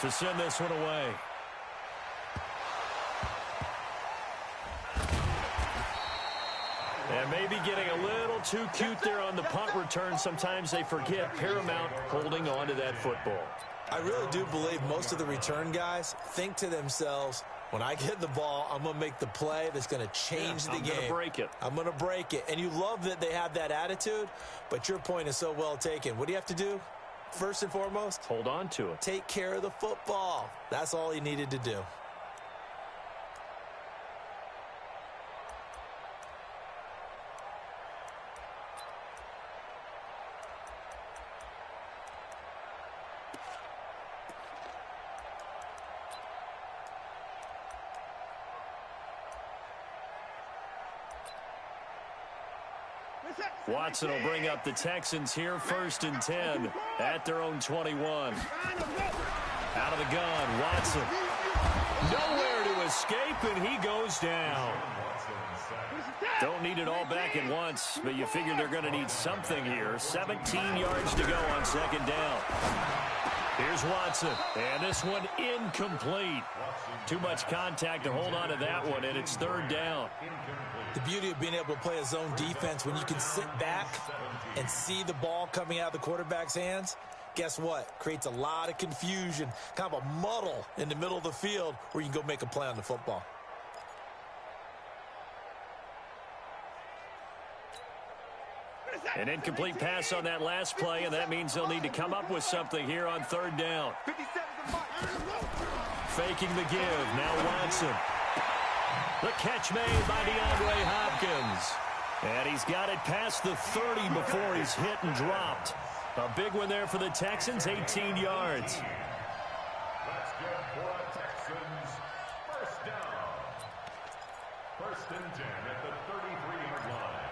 to send this one away. And maybe getting a little too cute there on the punt return. Sometimes they forget paramount holding on to that football. I really do believe most of the return guys think to themselves, when I get the ball, I'm going to make the play that's going to change the game. I'm going to break it. I'm going to break it. And you love that they have that attitude, but your point is so well taken. What do you have to do? First and foremost, hold on to it. Take care of the football. That's all he needed to do. Watson will bring up the Texans here, 1st and 10 at their own 21. Out of the gun, Watson. Nowhere to escape, and he goes down. Don't need it all back at once, but you figure they're going to need something here. 17 yards to go on 2nd down. Here's Watson, and this one incomplete. Too much contact to hold on to that one, and it's 3rd down. The beauty of being able to play a zone defense when you can sit back and see the ball coming out of the quarterback's hands, guess what? Creates a lot of confusion, kind of a muddle in the middle of the field where you can go make a play on the football. An incomplete pass on that last play, and that means they'll need to come up with something here on 3rd down. Faking the give. Now Watson. The catch made by DeAndre Hopkins. And he's got it past the 30 before he's hit and dropped. A big one there for the Texans, 18 yards. That's good for the Texans. 1st down. 1st and 10 at the 33-yard line.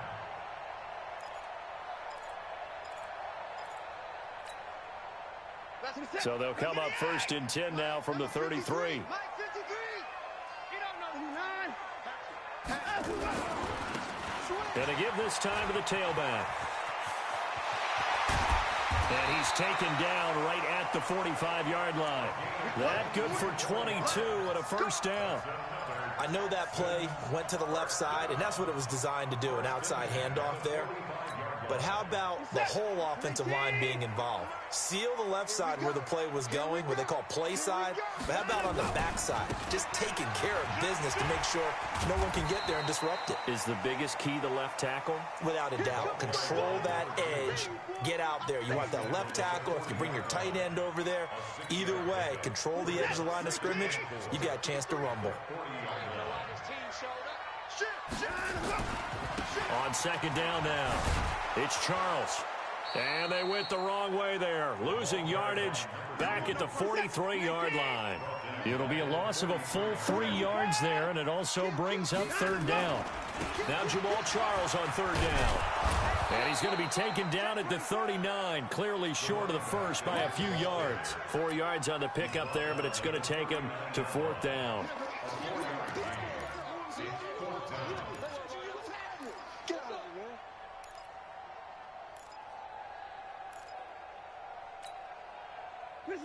So they'll come up 1st and 10 now from the 33. Going to give this time to the tailback. And he's taken down right at the 45-yard line. That good for 22 and a 1st down. I know that play went to the left side, and that's what it was designed to do, an outside handoff there. But how about the whole offensive line being involved? Seal the left side where the play was going, what they call play side. But how about on the back side? Just taking care of business to make sure no one can get there and disrupt it. Is the biggest key the left tackle? Without a doubt. Control that edge. Get out there. You want that left tackle. If you bring your tight end over there, either way, control the edge of the line of scrimmage. You got a chance to rumble. On 2nd down now, it's Charles. And they went the wrong way there, losing yardage back at the 43-yard line. It'll be a loss of a full 3 yards there, and it also brings up 3rd down. Now Jamal Charles on 3rd down. And he's going to be taken down at the 39, clearly short of the first by a few yards. 4 yards on the pickup there, but it's going to take him to 4th down.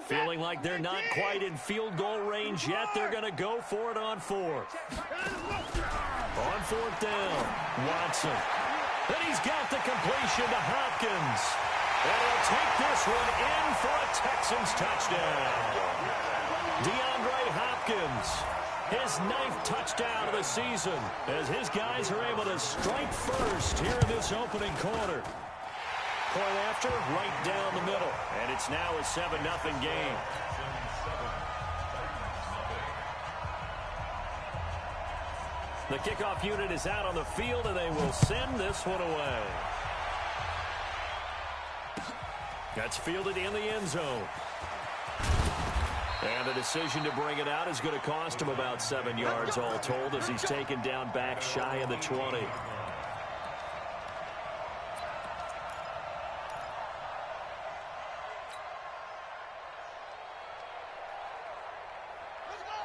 Feeling like they're not quite in field goal range yet. They're going to go for it on 4th. On 4th down, Watson. And he's got the completion to Hopkins. And he'll take this one in for a Texans touchdown. DeAndre Hopkins, his 9th touchdown of the season, as his guys are able to strike first here in this opening quarter. Point after, right down the middle. And it's now a 7-0 game. The kickoff unit is out on the field, and they will send this one away. That's fielded in the end zone. And the decision to bring it out is going to cost him about 7 yards all told, as he's taken down back shy of the 20.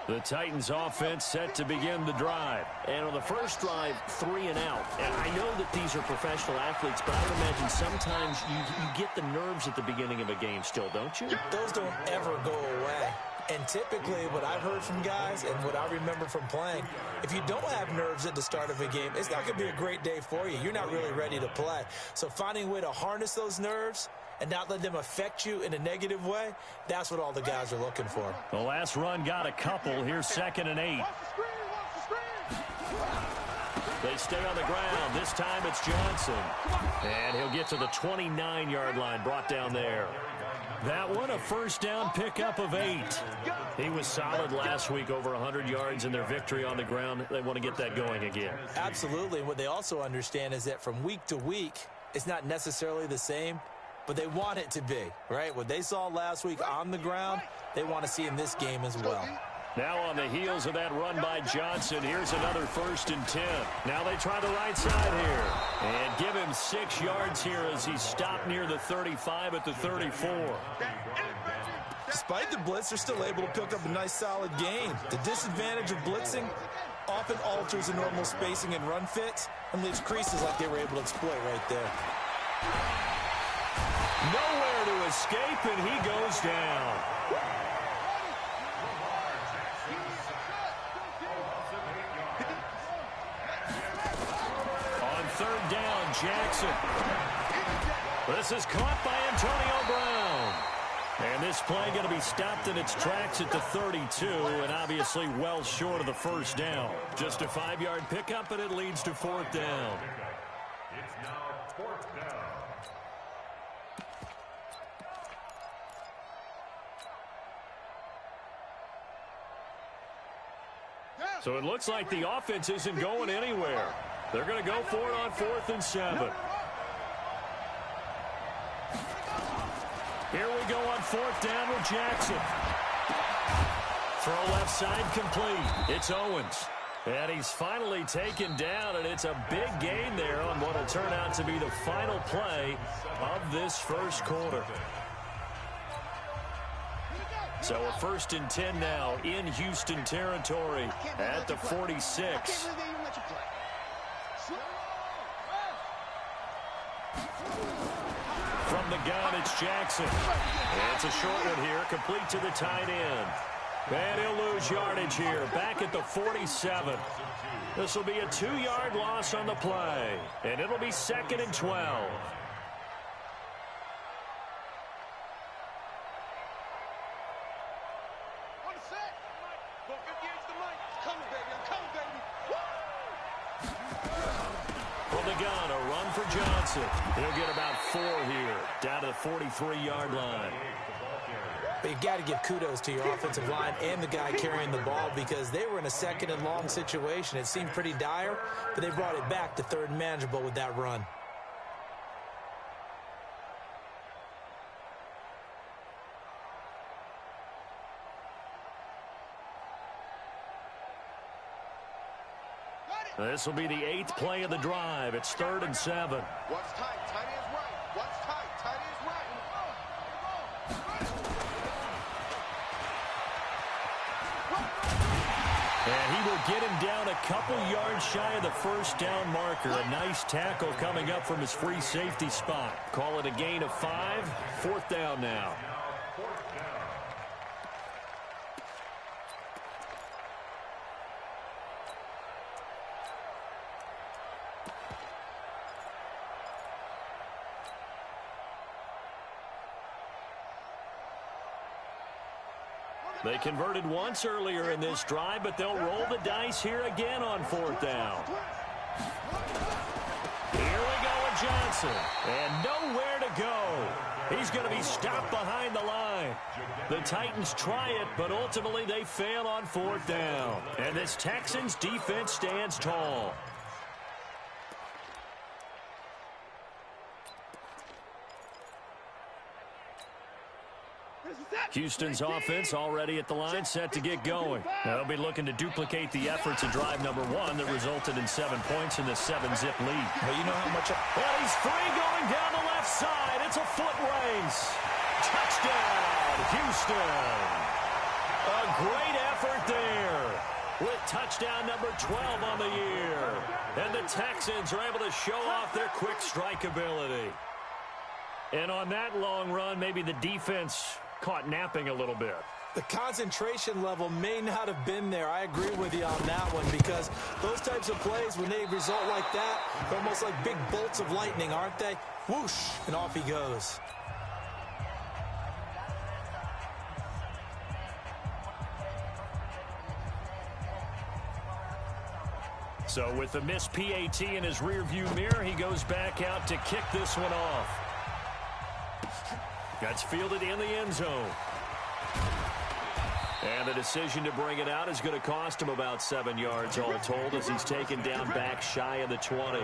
The Titans offense set to begin the drive. And on the first drive, 3 and out. And I know that these are professional athletes, but I would imagine sometimes you get the nerves at the beginning of a game still, don't you? Those don't ever go away. And typically what I've heard from guys and what I remember from playing, if you don't have nerves at the start of a game, it's not going to be a great day for you. You're not really ready to play. So finding a way to harness those nerves and not let them affect you in a negative way, that's what all the guys are looking for. The last run got a couple. Here's 2nd and 8. They stay on the ground. This time it's Johnson. And he'll get to the 29-yard line, brought down there. That one, a first down pickup of 8. He was solid last week, over 100 yards in their victory on the ground. They want to get that going again. Absolutely. And what they also understand is that from week to week, it's not necessarily the same, but they want it to be, right? What they saw last week on the ground, they want to see in this game as well. Now on the heels of that run by Johnson, here's another 1st and 10. Now they try the right side here. And give him 6 yards here as he stopped near the 35 at the 34. Despite the blitz, they're still able to pick up a nice solid gain. The disadvantage of blitzing often alters the normal spacing and run fits and leaves creases like they were able to exploit right there. Nowhere to escape, and he goes down. Third down, Jackson. This is caught by Antonio Brown. And this play going to be stopped in its tracks at the 32, and obviously well short of the first down. Just a 5-yard pickup, and it leads to 4th down. It's now 4th down. So it looks like the offense isn't going anywhere. They're going to go for it on 4th and 7. Here we go on 4th down with Jackson. Throw left side complete. It's Owens. And he's finally taken down, and it's a big gain there on what will turn out to be the final play of this first quarter. So a 1st and 10 now in Houston territory at the 46. From the gun, it's Jackson. And it's a short one here, complete to the tight end. And he'll lose yardage here, back at the 47. This will be a 2-yard loss on the play. And it'll be 2nd and 12. He'll get about 4 here, down to the 43-yard line. But you got to give kudos to your offensive line and the guy carrying the ball because they were in a 2nd and long situation. It seemed pretty dire, but they brought it back to 3rd and manageable with that run. This will be the 8th play of the drive. It's 3rd and 7. What's tight? Tight is right. What's tight? Tight is right. And he will get him down a couple yards shy of the first down marker. A nice tackle coming up from his free safety spot. Call it a gain of 5. 4th down now. They converted once earlier in this drive, but they'll roll the dice here again on 4th down. Here we go with Johnson, and nowhere to go. He's going to be stopped behind the line. The Titans try it, but ultimately they fail on 4th down. And this Texans defense stands tall. Houston's offense already at the line, set to get going. They'll be looking to duplicate the efforts of drive number 1 that resulted in 7 points in the 7-zip lead. But you know how much... Well, he's free going down the left side. It's a foot race. Touchdown, Houston. A great effort there with touchdown number 12 on the year. And the Texans are able to show off their quick strike ability. And on that long run, maybe the defense caught napping a little bit. The concentration level may not have been there. I agree with you on that one because those types of plays, when they result like that, they're almost like big bolts of lightning, aren't they? Whoosh, and off he goes. So with the missed PAT in his rearview mirror, he goes back out to kick this one off. That's fielded in the end zone. And the decision to bring it out is going to cost him about 7 yards all told as he's taken down back shy of the 20.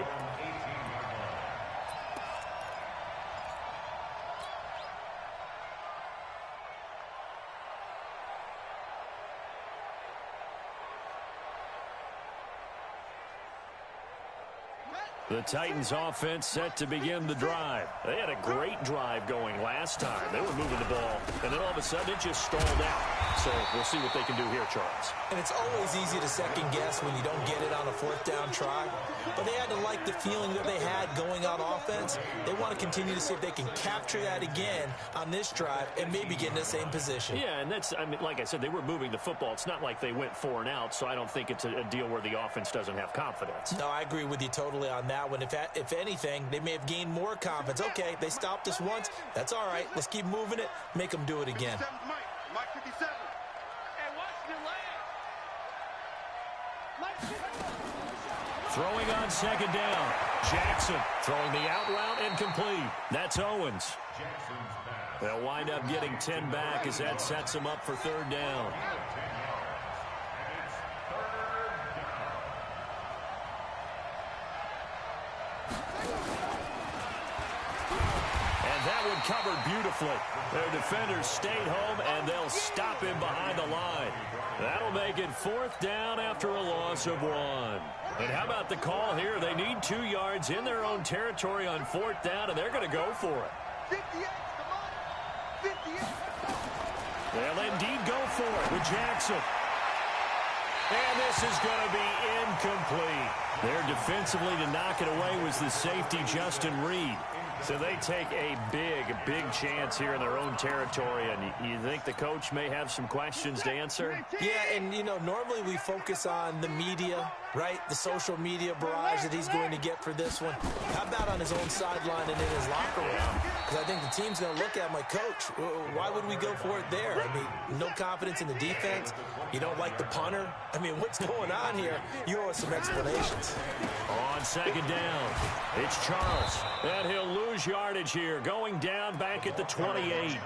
The Titans offense set to begin the drive. They had a great drive going last time. They were moving the ball, and then all of a sudden it just stalled out. So we'll see what they can do here, Charles. And it's always easy to second guess when you don't get it on a fourth down try. But they had to like the feeling that they had going on offense. They want to continue to see if they can capture that again on this drive and maybe get in the same position. Yeah, and that's, I mean, like I said, they were moving the football. It's not like they went 4 and out, so I don't think it's a deal where the offense doesn't have confidence. No, I agree with you totally on that one. If anything, they may have gained more confidence. Okay, they stopped us once. That's all right. Let's keep moving it. Make them do it again. Mike 57. Throwing on second down. Jackson throwing the out route incomplete. That's Owens. They'll wind up getting 10 back as that sets them up for third down. And that one covered beautifully. Their defenders stayed home, and they'll stop him behind the line. That'll make it fourth down after a loss of 1. And how about the call here? They need 2 yards in their own territory on fourth down, and they're going to go for it. 58, come on. 58. They'll indeed go for it with Jackson. And this is going to be incomplete. There defensively to knock it away was the safety, Justin Reed. So they take a big chance here in their own territory, and you think the coach may have some questions to answer? Yeah, and, you know, normally we focus on the media, right? The social media barrage that he's going to get for this one. How about on his own sideline and in his locker room? Because I think the team's going to look at my coach. Why would we go for it there? I mean, no confidence in the defense. You don't like the punter. I mean, what's going on here? You owe us some explanations. On second down, it's Charles. And he'll lose yardage here, going down back at the 28.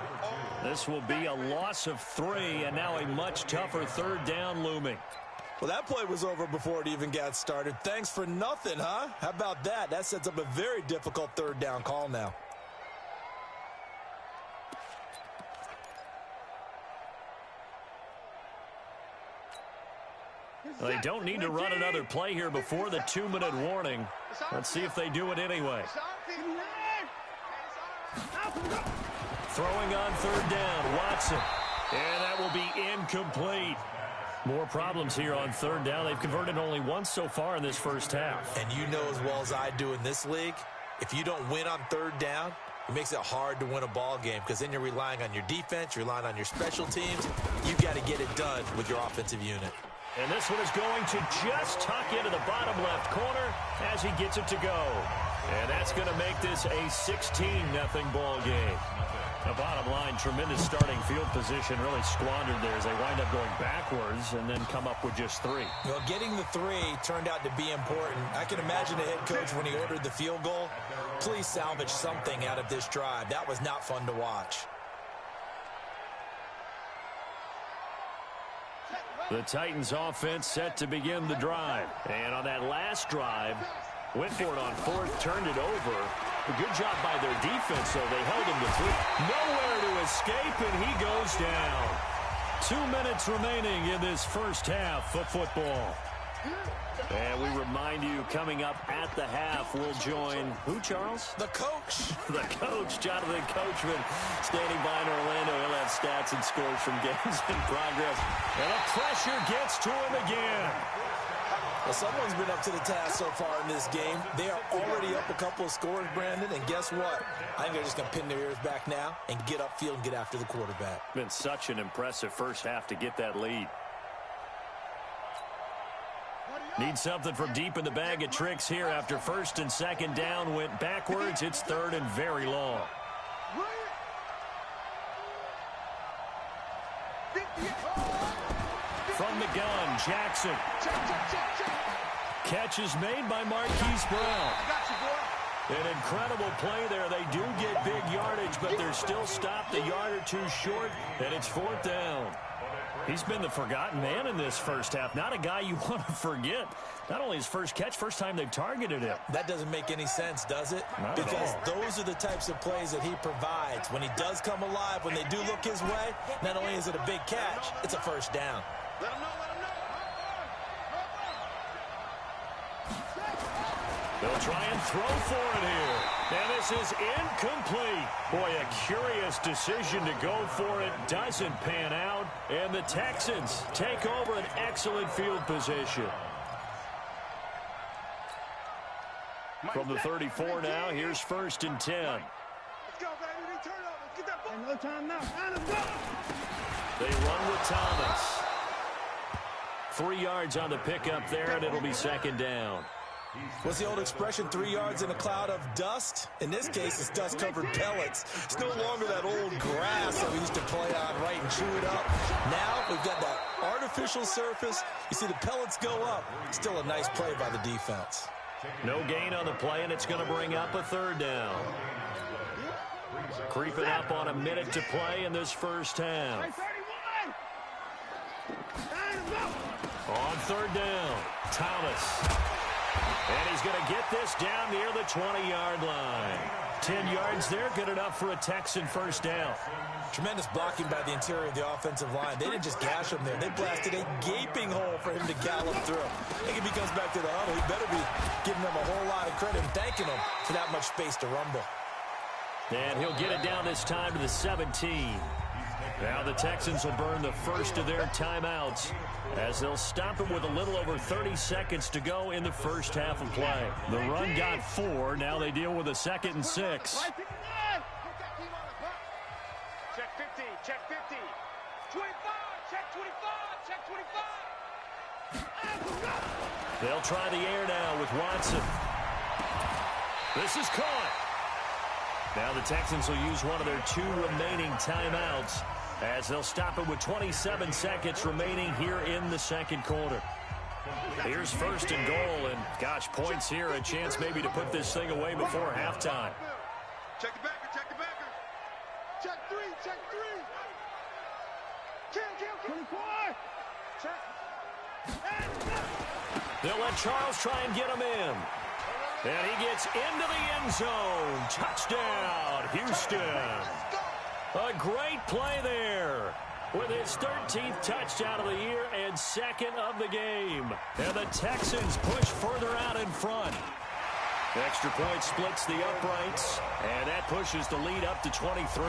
This will be a loss of 3, and now a much tougher third down looming. Well, that play was over before it even got started. Thanks for nothing, huh? How about that? That sets up a very difficult third down call now. They don't need to run another play here before the 2-minute warning. Let's see if they do it anyway. Throwing on third down, Watson. And that will be incomplete. More problems here on third down. They've converted only once so far in this first half. And you know as well as I do in this league, if you don't win on third down, it makes it hard to win a ball game because then you're relying on your defense, you're relying on your special teams. You've got to get it done with your offensive unit. And this one is going to just tuck into the bottom left corner as he gets it to go. And that's going to make this a 16-0 ball game. The bottom line, tremendous starting field position, really squandered there as they wind up going backwards and then come up with just 3. Well, getting the 3 turned out to be important. I can imagine the head coach when he ordered the field goal. Please salvage something out of this drive. That was not fun to watch. The Titans offense set to begin the drive. And on that last drive, went for it on fourth, turned it over. A good job by their defense, though. They held him to 3. Nowhere to escape, and he goes down. 2 minutes remaining in this first half of football. And we remind you, coming up at the half, we'll join who, Charles? The coach. The coach, Jonathan Coachman, standing by in Orlando. He'll have stats and scores from games in progress. And the pressure gets to him again. Well, someone's been up to the task so far in this game. They are already up a couple of scores, Brandon, and guess what? I think they're just going to pin their ears back now and get upfield and get after the quarterback. Been such an impressive first half to get that lead. Need something from deep in the bag of tricks here after first and second down went backwards. It's third and very long. From the gun, Jackson. Catch is made by Marquise Brown. An incredible play there. They do get big yardage, but they're still stopped a yard or two short, and it's fourth down. He's been the forgotten man in this first half. Not a guy you want to forget. Not only his first catch, first time they've targeted him. That doesn't make any sense, does it? Not because at all. those are the types of plays that he provides. When he does come alive, when they do look his way, not only is it a big catch, it's a first down. Let him know, let him know. They'll try and throw for it here. And this is incomplete. Boy, a curious decision to go for it. Doesn't pan out. And the Texans take over an excellent field position. From the 34 now, here's first and 10. Let's go, baby. We turn over. Let's get that ball. No time now. Let's go. They run with Thomas. 3 yards on the pickup there, and it'll be second down. What's the old expression, 3 yards in a cloud of dust? In this case, it's dust-covered pellets. It's no longer that old grass that we used to play on, right, and chew it up. Now we've got that artificial surface. You see the pellets go up. Still a nice play by the defense. No gain on the play, and it's going to bring up a third down. Creeping up on a minute to play in this first half. On third down, Thomas. And he's going to get this down near the 20-yard line. 10 yards there, good enough for a Texan first down. Tremendous blocking by the interior of the offensive line. They didn't just gash him there. They blasted a gaping hole for him to gallop through. I think if he comes back to the huddle, he better be giving them a whole lot of credit and thanking them for that much space to rumble. And he'll get it down this time to the 17. Now the Texans will burn the first of their timeouts as they'll stop him with a little over 30 seconds to go in the first half of play. The run got 4. Now they deal with a 2nd and 6. Check 50. Check 50. 25. Check 25. Check 25. They'll try the air now with Watson. This is caught. Now the Texans will use one of their 2 remaining timeouts as they'll stop it with 27 seconds remaining here in the second quarter. Here's first and goal, and gosh, points here, a chance maybe to put this thing away before halftime. Check the backer. Check the backer. Check 3. Check 3. Kill. 24. Check. They'll let Charles try and get him in. And he gets into the end zone. Touchdown, Houston. A great play there with his 13th touchdown of the year and second of the game. And the Texans push further out in front. Extra point splits the uprights, and that pushes the lead up to 23.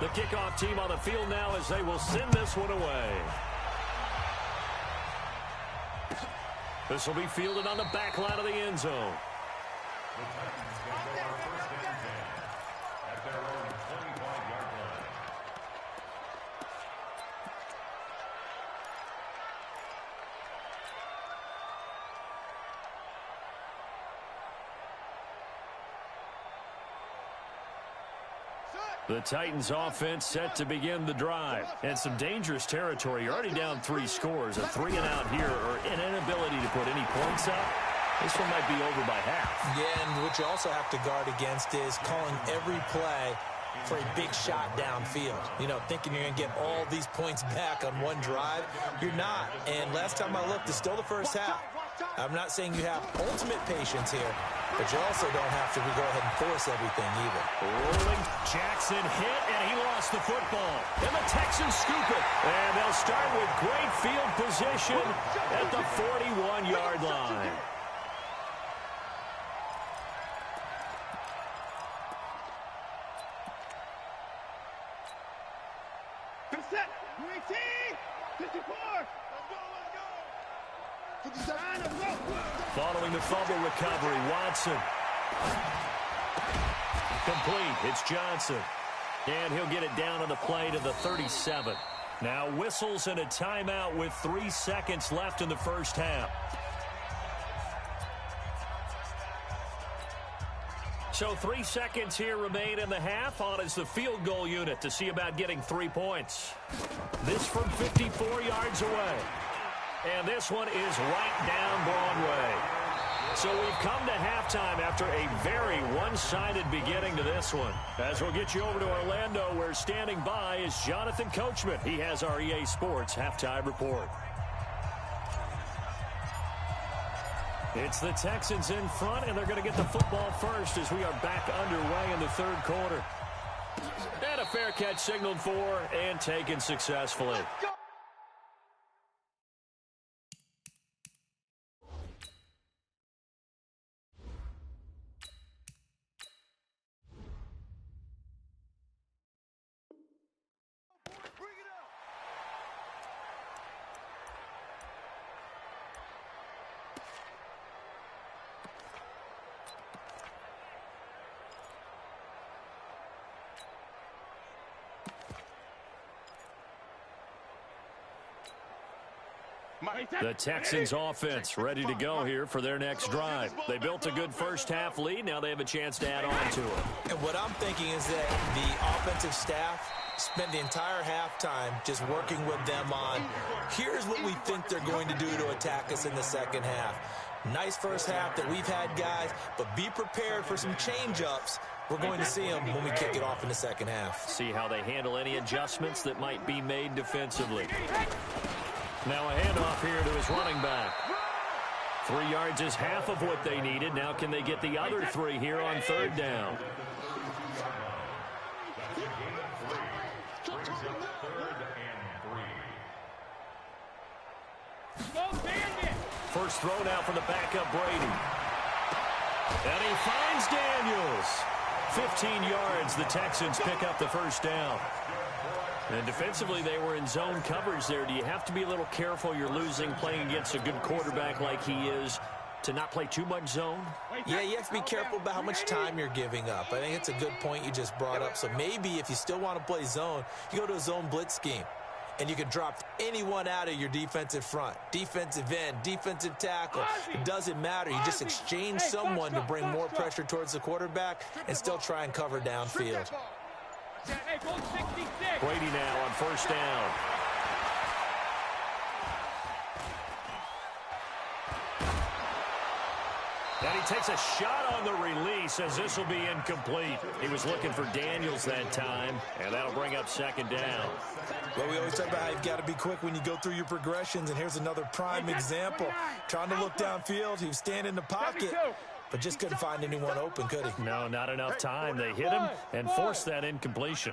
The kickoff team on the field now as they will send this one away. This will be fielded on the back line of the end zone. The Titans will go on first and 10 at their own 25-yard line. The Titans offense set to begin the drive. And some dangerous territory. You're already down 3 scores. A 3-and-out here or an inability to put any points up. This one might be over by half. Yeah, and what you also have to guard against is calling every play for a big shot downfield. You know, thinking you're going to get all these points back on one drive. You're not. And last time I looked, it's still the first half. I'm not saying you have ultimate patience here, but you also don't have to go ahead and force everything either. Rolling Jackson hit, and he lost the football. And the Texans scoop it. And they'll start with great field position at the 41-yard line. Set. 54. Let's go. Following the fumble recovery, Watson. Complete. It's Johnson. And he'll get it down on the play to the 37. Now whistles and a timeout with 3 seconds left in the first half. So 3 seconds here remain in the half. On is the field goal unit to see about getting 3 points. This from 54 yards away. And this one is right down Broadway. So we've come to halftime after a very one-sided beginning to this one. As we'll get you over to Orlando, where standing by is Jonathan Coachman. He has our EA Sports halftime report. It's the Texans in front, and they're going to get the football first as we are back underway in the third quarter. And a fair catch signaled for and taken successfully. The Texans offense ready to go here for their next drive. They built a good first half lead. Now they have a chance to add on to it. And what I'm thinking is that the offensive staff spent the entire halftime just working with them on, here's what we think they're going to do to attack us in the second half. Nice first half that we've had, guys, but be prepared for some change-ups. We're going to see them when we kick it off in the second half. See how they handle any adjustments that might be made defensively. Now a handoff here to his running back. 3 yards is half of what they needed. Now can they get the other 3 here on third down? First throw now for the backup Brady. And he finds Daniels. 15 yards, the Texans pick up the first down. And defensively, they were in zone coverage there. Do you have to be a little careful? You're losing playing against a good quarterback like he is to not play too much zone? Yeah, you have to be careful about how much time you're giving up. I think it's a good point you just brought up. So maybe if you still want to play zone, you go to a zone blitz scheme. And you can drop anyone out of your defensive front. Defensive end, defensive tackle. It doesn't matter. You just exchange someone to bring more pressure towards the quarterback and still try and cover downfield. Brady now on first down. And he takes a shot on the release as this will be incomplete. He was looking for Daniels that time, and that'll bring up second down. Well, we always talk about how you've got to be quick when you go through your progressions, and here's another prime example. Trying to look downfield, he was standing in the pocket, but just couldn't find anyone open, could he? No, not enough time. They hit him and forced that incompletion.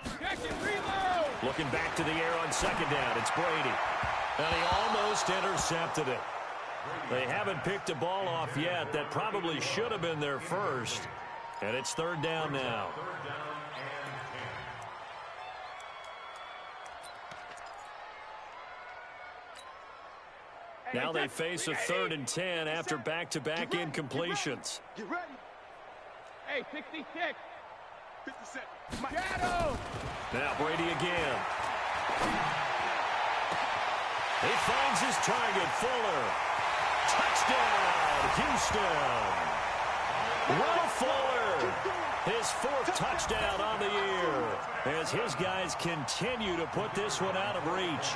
Looking back to the air on second down, it's Brady. And he almost intercepted it. They haven't picked a ball off yet. That probably should have been their first. And it's third down now. Now they face a 3rd and 10 after back-to-back incompletions. Get ready. Hey, 66. 57. Shadow. Now Brady again. He finds his target, Fuller. Touchdown, Houston. Will Fuller, his 4th touchdown on the year, as his guys continue to put this one out of reach.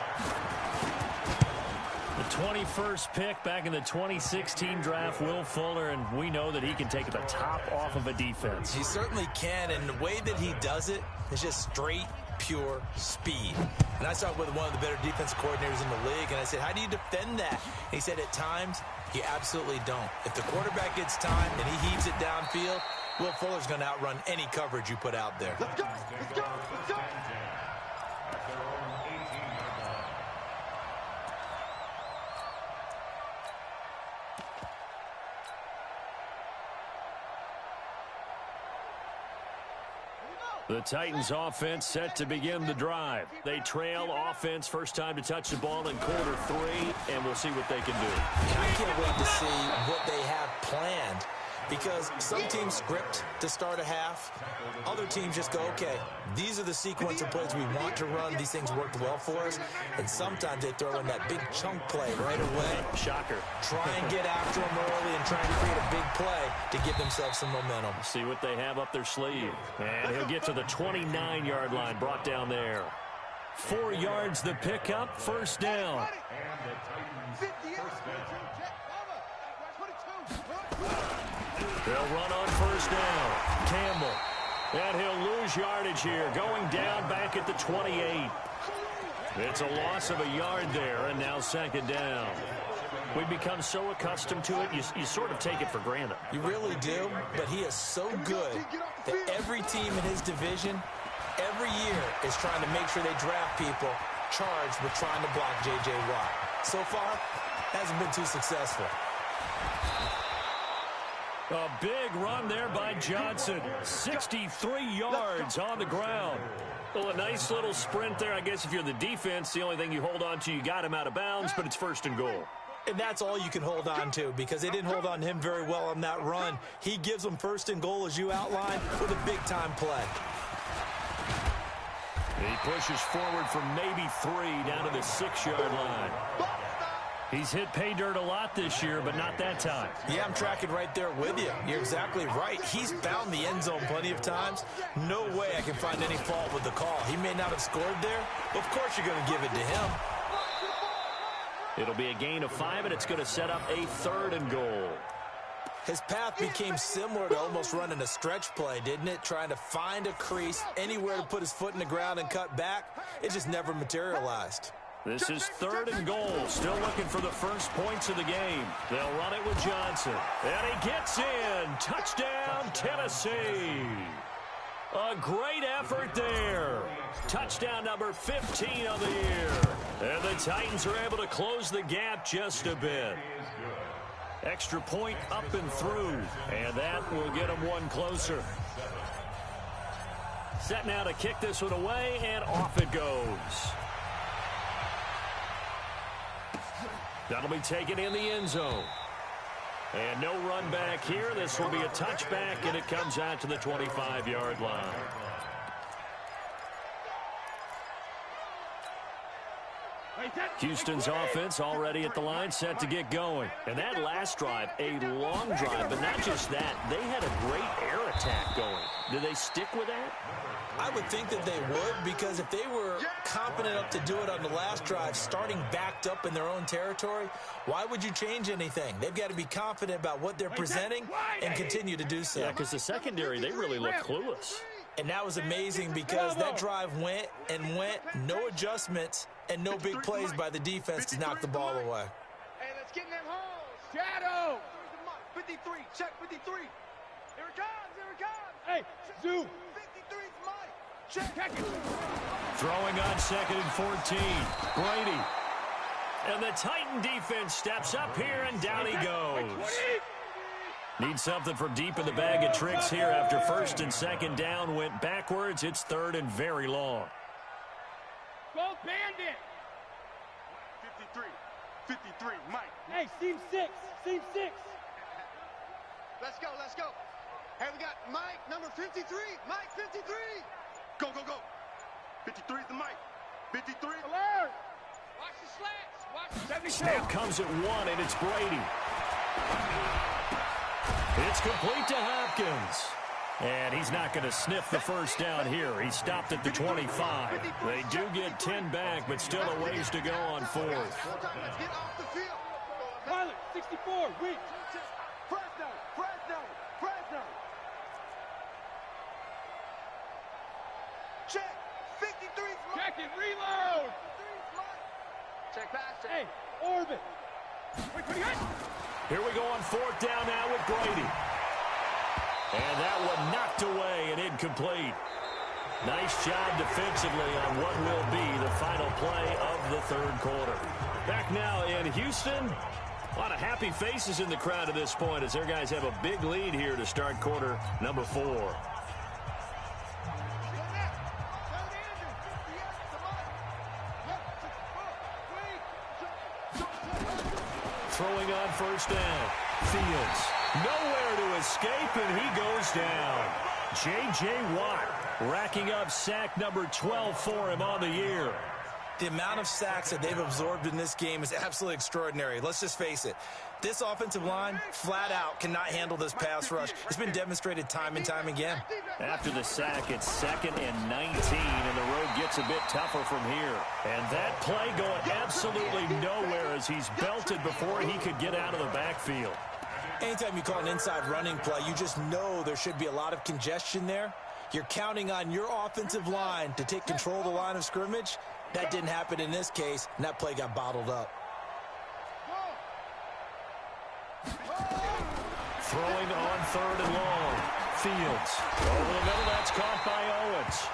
The 21st pick back in the 2016 draft, Will Fuller, and we know that he can take the top off of a defense. He certainly can, and the way that he does it is just straight, pure speed. And I talked with one of the better defense coordinators in the league, and I said, how do you defend that? And he said, at times, You absolutely don't. If the quarterback gets time and he heaves it downfield, Will Fuller's going to outrun any coverage you put out there. Let's go. Let's go. Let's go. At their own 18-yard line. The Titans offense set to begin the drive. They trail offense first time to touch the ball in quarter 3, and we'll see what they can do. And I can't wait to see what they have planned, because some teams script to start a half. Other teams just go, okay, these are the sequence of plays we want to run. These things worked well for us. And sometimes they throw in that big chunk play right away. Shocker. Try and get after them early and try and create a big play to give themselves some momentum. See what they have up their sleeve. And he'll get to the 29-yard line, brought down there. 4 yards the pickup, first down. And the Titans first down. They'll run on first down. Campbell. And he'll lose yardage here, going down back at the 28. It's a loss of a yard there, and now second down. We've become so accustomed to it, you sort of take it for granted. You really do, but he is so good that every team in his division, every year, is trying to make sure they draft people charged with trying to block J.J. Watt. So far, hasn't been too successful. A big run there by Johnson. 63 yards on the ground. Well, a nice little sprint there. I guess if you're the defense, the only thing you hold on to, you got him out of bounds, but it's first and goal. And that's all you can hold on to, because they didn't hold on to him very well on that run. He gives them first and goal, as you outlined, with a big-time play. He pushes forward from maybe 3 down to the 6-yard line. He's hit pay dirt a lot this year, but not that time. Yeah, I'm tracking right there with you. You're exactly right. He's found the end zone plenty of times. No way I can find any fault with the call. He may not have scored there, but of course you're going to give it to him. It'll be a gain of 5, and it's going to set up a 3rd and goal. His path became similar to almost running a stretch play, didn't it? Trying to find a crease, anywhere to put his foot in the ground and cut back. It just never materialized. This is 3rd and goal. Still looking for the first points of the game. They'll run it with Johnson. And he gets in. Touchdown, Tennessee. A great effort there. Touchdown number 15 of the year. And the Titans are able to close the gap just a bit. Extra point up and through. And that will get them one closer. Set now to kick this one away, and off it goes. That'll be taken in the end zone. And no run back here. This will be a touchback, and it comes out to the 25-yard line. Houston's offense already at the line, set to get going. And that last drive, a long drive, but not just that. They had a great air attack going. Do they stick with that? I would think that they would, because if they were confident enough to do it on the last drive, starting backed up in their own territory, why would you change anything? They've got to be confident about what they're presenting and continue to do so. Yeah, because the secondary, they really look clueless. And that was amazing, because that drive went and went, no adjustments, and no big plays by the defense to knock the ball away. Hey, let's get in them holes. Shadow. 53. Check 53. Here it comes. Here it comes. Hey, zoom. 53's Mike. Check it. Throwing on 2nd and 14. Brady. And the Titan defense steps up here, and down he goes. Needs something from deep in the bag of tricks here after 1st and 2nd down went backwards. It's 3rd and very long. Go Bandit. 53. 53, Mike. Hey, seam 6. Seam 6. Let's go. Let's go. Hey, we got Mike, number 53. Mike, 53. Go, go, go. 53 is the Mike. 53. Alert. Watch the slats. Watch the 72. Snap comes at 1, and it's Brady. It's complete to Hopkins. And he's not going to sniff the first down here. He stopped at the 25. They do get 10 back, but still a ways to go on 4th. Get off the field. Pilot, 64, weak. Fresno, Fresno, Fresno. Check, 53's Mike. Check it, reload. 53's Mike. Check pass, check. Hey, orbit. Here we go on fourth down now with Brady. And that one knocked away and incomplete. Nice job defensively on what will be the final play of the third quarter. Back now in Houston. A lot of happy faces in the crowd at this point as their guys have a big lead here to start quarter number 4. Throwing on first down. Fields. Nowhere to escape, and he goes down. J.J. Watt racking up sack number 12 for him on the year. The amount of sacks that they've absorbed in this game is absolutely extraordinary. Let's just face it. This offensive line, flat out, cannot handle this pass rush. It's been demonstrated time and time again. After the sack, it's 2nd and 19, and the road gets a bit tougher from here. And that play going absolutely nowhere as he's belted before he could get out of the backfield. Anytime you call an inside running play, you just know there should be a lot of congestion there. You're counting on your offensive line to take control of the line of scrimmage. That didn't happen in this case, and that play got bottled up. Throwing on 3rd and long. Fields. Over the middle, that's caught by Owens.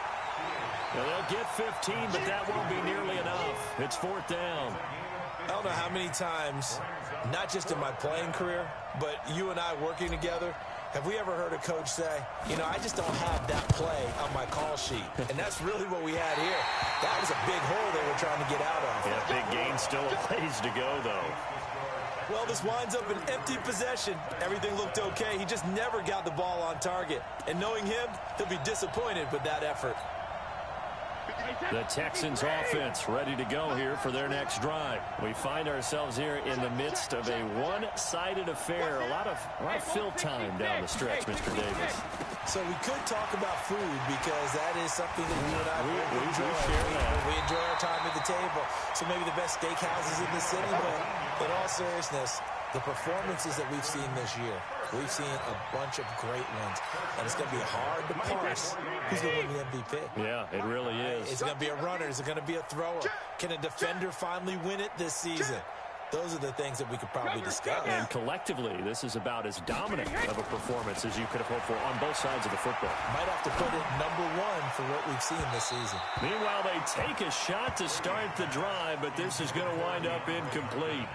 Now they'll get 15, but that won't be nearly enough. It's 4th down. I don't know how many times, not just in my playing career, but you and I working together, have we ever heard a coach say, you know, I just don't have that play on my call sheet. And that's really what we had here. That was a big hole they were trying to get out of. Yeah, big gain, still a ways to go, though. Well, this winds up an empty possession. Everything looked okay. He just never got the ball on target. And knowing him, he'll be disappointed with that effort. The Texans offense ready to go here for their next drive. We find ourselves here in the midst of a one-sided affair. A lot of fill time down the stretch, Mr. Davis. So we could talk about food because that is something that you and I we enjoy. We enjoy our time at the table. So maybe the best steakhouses in the city, but in all seriousness, the performances that we've seen this year, we've seen a bunch of great ones. And it's going to be hard to parse who's going to win the MVP. Yeah, it really is. It's going to be a runner. Is it going to be a thrower? Can a defender finally win it this season? Those are the things that we could probably discuss. And collectively, this is about as dominant of a performance as you could have hoped for on both sides of the football. Might have to put it #1 for what we've seen this season. Meanwhile, they take a shot to start the drive, but this is going to wind up incomplete.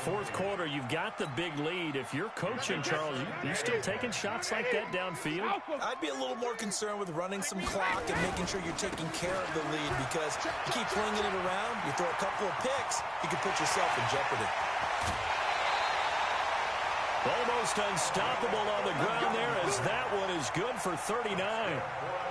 4th quarter, you've got the big lead. If you're coaching, Charles, you still taking shots like that downfield? I'd be a little more concerned with running some clock and making sure you're taking care of the lead because you keep flinging it around, you throw a couple of picks, you can put yourself in jeopardy. Almost unstoppable on the ground there as that one is good for 39.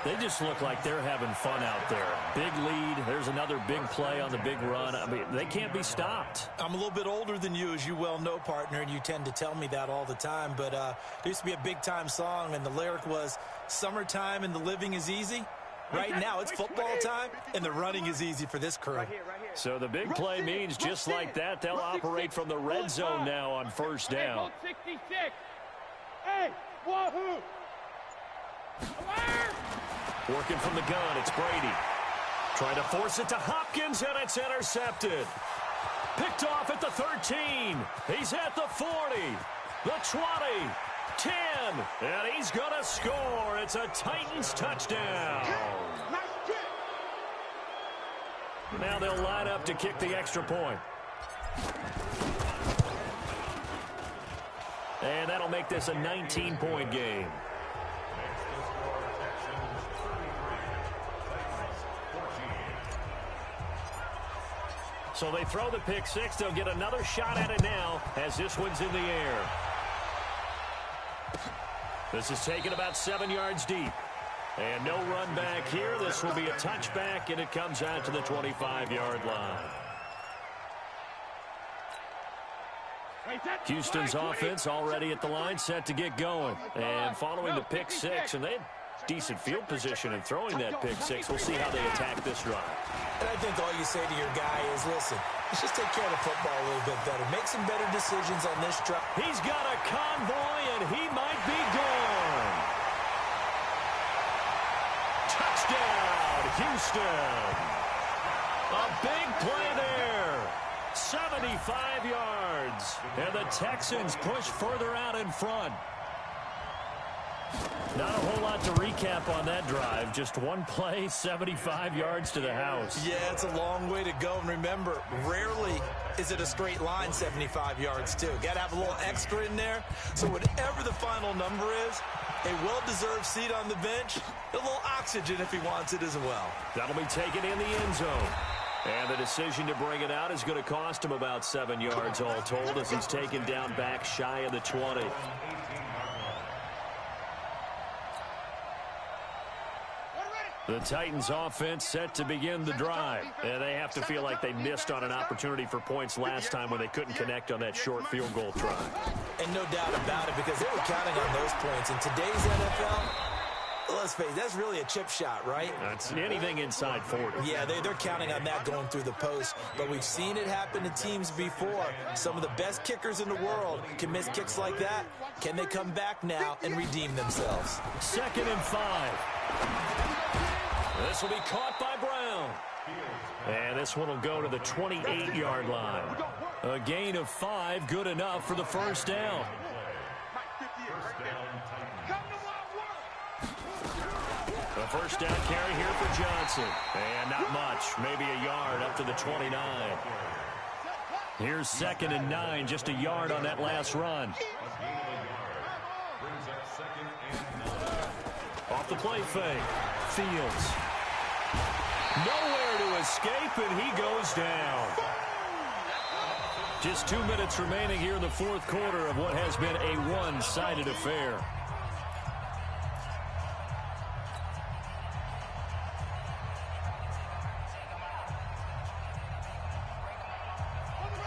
They just look like they're having fun out there. Big lead. There's another big play on the big run. I mean, they can't be stopped. I'm a little bit older than you, as you well know, partner, and you tend to tell me that all the time. But there used to be a big-time song, and the lyric was, "Summertime and the living is easy." Right now, it's football time, and the running is easy for this crew. So the big play means just like that, they'll operate from the red zone now on first down. Hey, wahoo! Working from the gun, it's Brady. Trying to force it to Hopkins, and it's intercepted. Picked off at the 13. He's at the 40, the 20, 10, and he's going to score. It's a Titans touchdown. Now they'll line up to kick the extra point. And that'll make this a 19-point game. So they throw the pick six. They'll get another shot at it now as this one's in the air. This is taken about 7 yards deep. And no run back here. This will be a touchback, and it comes out to the 25-yard line. Houston's offense already at the line, set to get going. And following the pick six, and they had decent field position in throwing that pick six. We'll see how they attack this drive. And I think all you say to your guy is, listen, let's just take care of the football a little bit better. Make some better decisions on this drive. He's got a convoy, and he might be gone. Touchdown, Houston. A big play there. 75 yards. And the Texans push further out in front. Not a whole lot to recap on that drive. Just one play, 75 yards to the house. Yeah, it's a long way to go. And remember, rarely is it a straight line 75 yards, too. Got to have a little extra in there. So whatever the final number is, a well-deserved seat on the bench, a little oxygen if he wants it as well. That'll be taken in the end zone. And the decision to bring it out is going to cost him about 7 yards all told as he's taken down back shy of the 20. The Titans offense set to begin the drive. And they have to feel like they missed on an opportunity for points last time when they couldn't connect on that short field goal try. And no doubt about it, because they were counting on those points. In today's NFL, let's face it, that's really a chip shot, right? That's anything inside 40. Yeah, they're counting on that going through the post. But we've seen it happen to teams before. Some of the best kickers in the world can miss kicks like that. Can they come back now and redeem themselves? 2nd and 5. This will be caught by Brown. And this one will go to the 28-yard line. A gain of 5, good enough for the first down. The first down carry here for Johnson. And not much, maybe a yard up to the 29. Here's 2nd and 9, just a yard on that last run. Off the play fake. Fields. Nowhere to escape, and he goes down. Just 2 minutes remaining here in the fourth quarter of what has been a one-sided affair.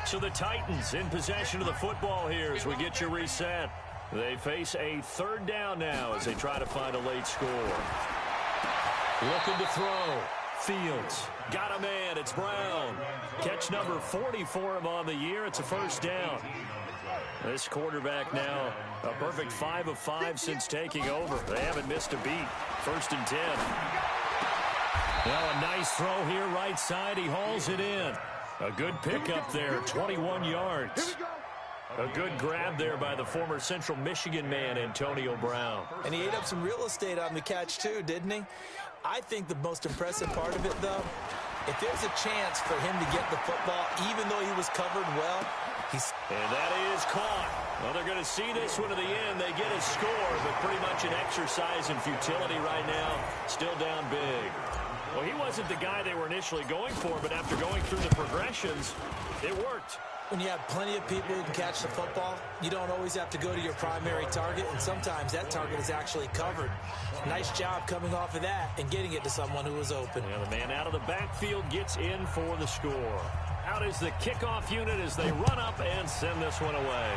So the Titans in possession of the football here as we get you reset. They face a 3rd down now as they try to find a late score. Looking to throw. Fields. Got a man. It's Brown. Catch number 40 for him on the year. It's a first down. This quarterback now a perfect 5 of 5 since taking over. They haven't missed a beat. 1st and 10. Now a nice throw here right side. He hauls it in. A good pickup there. 21 yards. A good grab there by the former Central Michigan man, Antonio Brown. And he ate up some real estate on the catch, too, didn't he? I think the most impressive part of it, though, if there's a chance for him to get the football, even though he was covered well, he's... And that is caught. Well, they're going to see this one to the end. They get a score, but pretty much an exercise in futility right now. Still down big. Well, he wasn't the guy they were initially going for, but after going through the progressions, it worked. When you have plenty of people who can catch the football, you don't always have to go to your primary target, and sometimes that target is actually covered. Nice job coming off of that and getting it to someone who was open. Yeah, the man out of the backfield gets in for the score. Out is the kickoff unit as they run up and send this one away.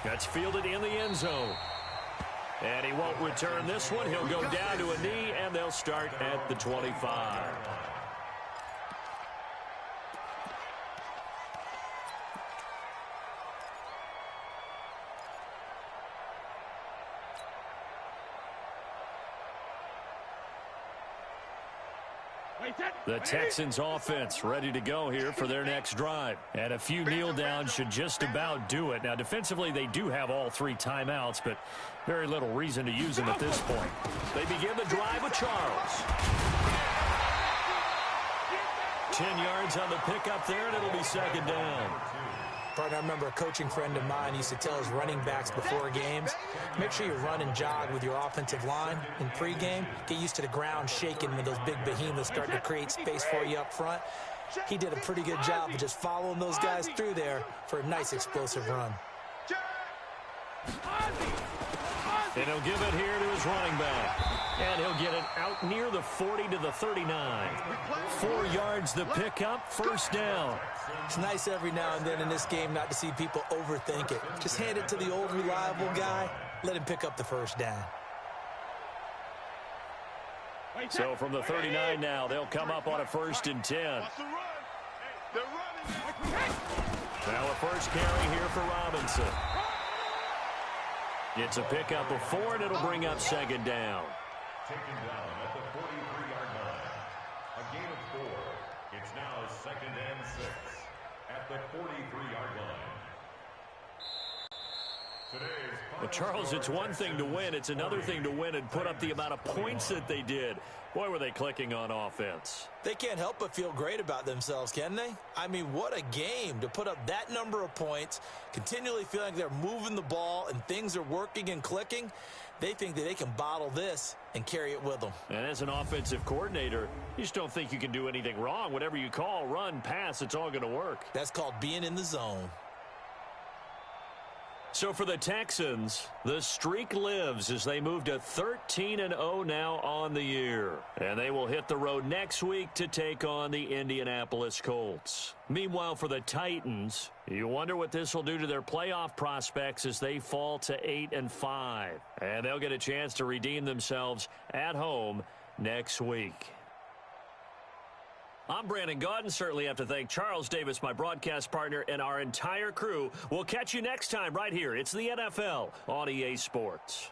That's fielded in the end zone. And he won't return this one. He'll go down to a knee, and they'll start at the 25. The Texans offense ready to go here for their next drive. And a few kneel downs should just about do it. Now, defensively, they do have all 3 timeouts, but very little reason to use them at this point. They begin the drive with Charles. 10 yards on the pickup there, and it'll be 2nd down. Partner, I remember a coaching friend of mine used to tell his running backs before games, make sure you run and jog with your offensive line in pregame. Get used to the ground shaking when those big behemoths start to create space for you up front. He did a pretty good job of just following those guys through there for a nice explosive run. And he'll give it here to his running back. And he'll get it out near the 40 to the 39. 4 yards the pickup, first down. It's nice every now and then in this game not to see people overthink it. Just hand it to the old reliable guy. Let him pick up the first down. So from the 39 now, they'll come up on a 1st and 10. Now a first carry here for Robinson. It's a pickup of 4, and it'll bring up 2nd down. Taken down at the 43-yard line. A gain of 4. It's now 2nd 23-yard line. Well, Charles, it's one thing to win. It's another thing to win and put up the amount of points that they did. Boy, were they clicking on offense. They can't help but feel great about themselves, can they? I mean, what a game to put up that number of points, continually feeling like they're moving the ball and things are working and clicking. They think that they can bottle this and carry it with them. And as an offensive coordinator, you just don't think you can do anything wrong. Whatever you call, run, pass, it's all going to work. That's called being in the zone. So for the Texans, the streak lives as they move to 13-0 now on the year. And they will hit the road next week to take on the Indianapolis Colts. Meanwhile, for the Titans, you wonder what this will do to their playoff prospects as they fall to 8-5. And they'll get a chance to redeem themselves at home next week. I'm Brandon Gaudin. Certainly have to thank Charles Davis, my broadcast partner, and our entire crew. We'll catch you next time right here. It's the NFL on EA Sports.